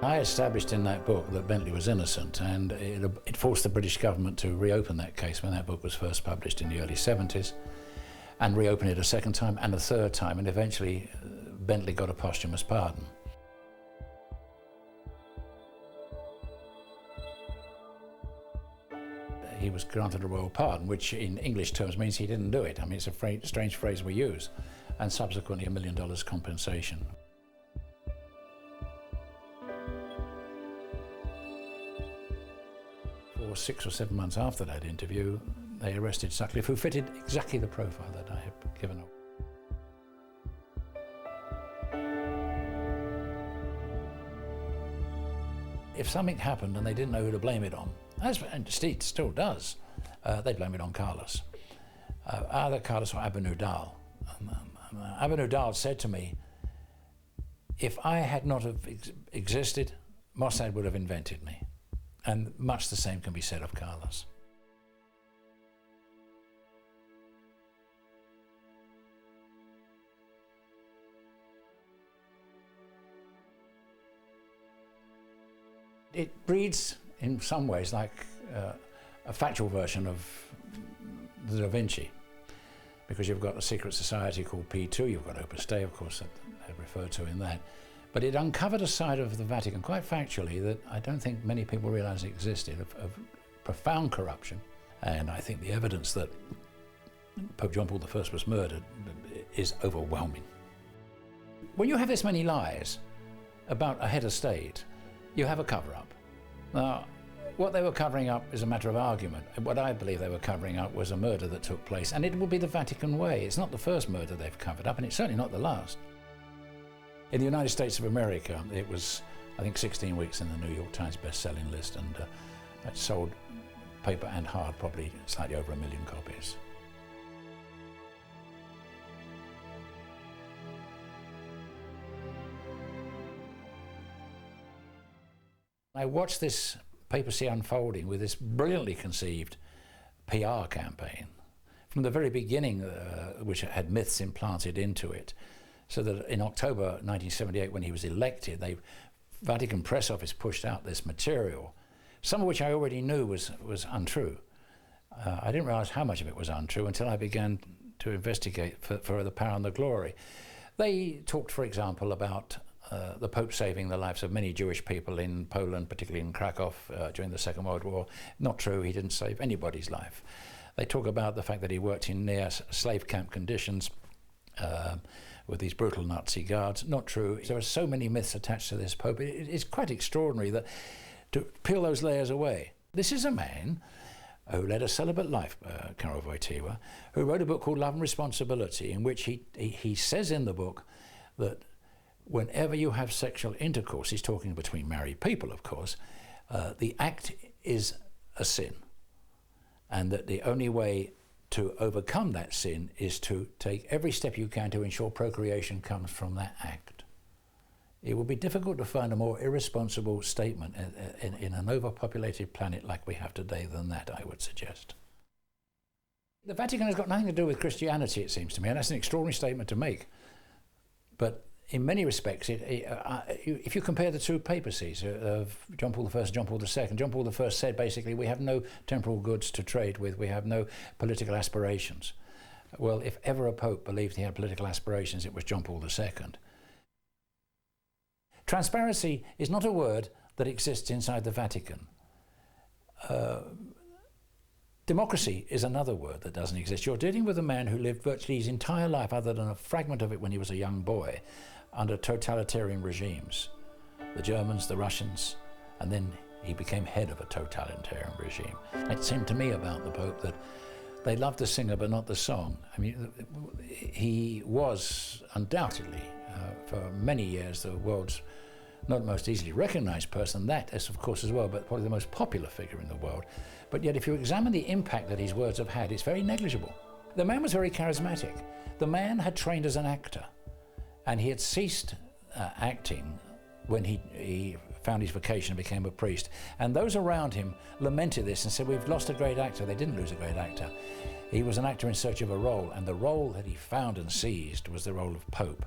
I established in that book that Bentley was innocent, and it forced the British government to reopen that case when that book was first published in the early 70s, and reopen it a second time and a third time, and eventually Bentley got a posthumous pardon. He was granted a royal pardon, which in English terms means he didn't do it. I mean, it's a strange phrase we use, and subsequently $1 million compensation. For 6 or 7 months after that interview, they arrested Sutcliffe, who fitted exactly the profile that I had given up. If something happened and they didn't know who to blame it on, and Steve still does, they blame it on Carlos. Either Carlos or Abu Nudal. Abu Nudal said to me, if I had not have existed, Mossad would have invented me. And much the same can be said of Carlos. It reads, in some ways, like a factual version of the Da Vinci, because you've got a secret society called P2, you've got Opus Dei, of course, that they refer to in that. But it uncovered a side of the Vatican, quite factually, that I don't think many people realize existed, of profound corruption. And I think the evidence that Pope John Paul I was murdered is overwhelming. When you have this many lies about a head of state, you have a cover-up. Now, what they were covering up is a matter of argument. What I believe they were covering up was a murder that took place, and it will be the Vatican way. It's not the first murder they've covered up, and it's certainly not the last. In the United States of America, it was, I think, 16 weeks in the New York Times best-selling list, and it sold paper and hard probably slightly over 1 million copies. I watched this papacy unfolding with this brilliantly conceived PR campaign from the very beginning, which had myths implanted into it. So that in October 1978, when he was elected, the Vatican press office pushed out this material, some of which I already knew was untrue. I didn't realize how much of it was untrue until I began to investigate for the power and the glory. They talked, for example, about the Pope saving the lives of many Jewish people in Poland, particularly in Krakow during the Second World War. Not true, he didn't save anybody's life. They talk about the fact that he worked in near slave camp conditions with these brutal Nazi guards. Not true. There are so many myths attached to this Pope. It's quite extraordinary that to peel those layers away. This is a man who led a celibate life, Karol Wojtyła, who wrote a book called Love and Responsibility, in which he says in the book that whenever you have sexual intercourse, he's talking between married people, of course, the act is a sin. And that the only way to overcome that sin is to take every step you can to ensure procreation comes from that act. It would be difficult to find a more irresponsible statement in an overpopulated planet like we have today than that, I would suggest. The Vatican has got nothing to do with Christianity, it seems to me, and that's an extraordinary statement to make. But in many respects, if you compare the two papacies of John Paul I and John Paul II, John Paul I said basically, we have no temporal goods to trade with, we have no political aspirations. Well, if ever a pope believed he had political aspirations, it was John Paul II. Transparency is not a word that exists inside the Vatican. Democracy is another word that doesn't exist. You're dealing with a man who lived virtually his entire life, other than a fragment of it when he was a young boy, under totalitarian regimes. The Germans, the Russians, and then he became head of a totalitarian regime. It seemed to me about the Pope that they loved the singer but not the song. I mean, he was undoubtedly, for many years, the world's not most easily recognized person. That is, of course, as well, but probably the most popular figure in the world. But yet, if you examine the impact that his words have had, it's very negligible. The man was very charismatic. The man had trained as an actor, and he had ceased acting when he found his vocation and became a priest. And those around him lamented this and said, we've lost a great actor. They didn't lose a great actor. He was an actor in search of a role, and the role that he found and seized was the role of Pope.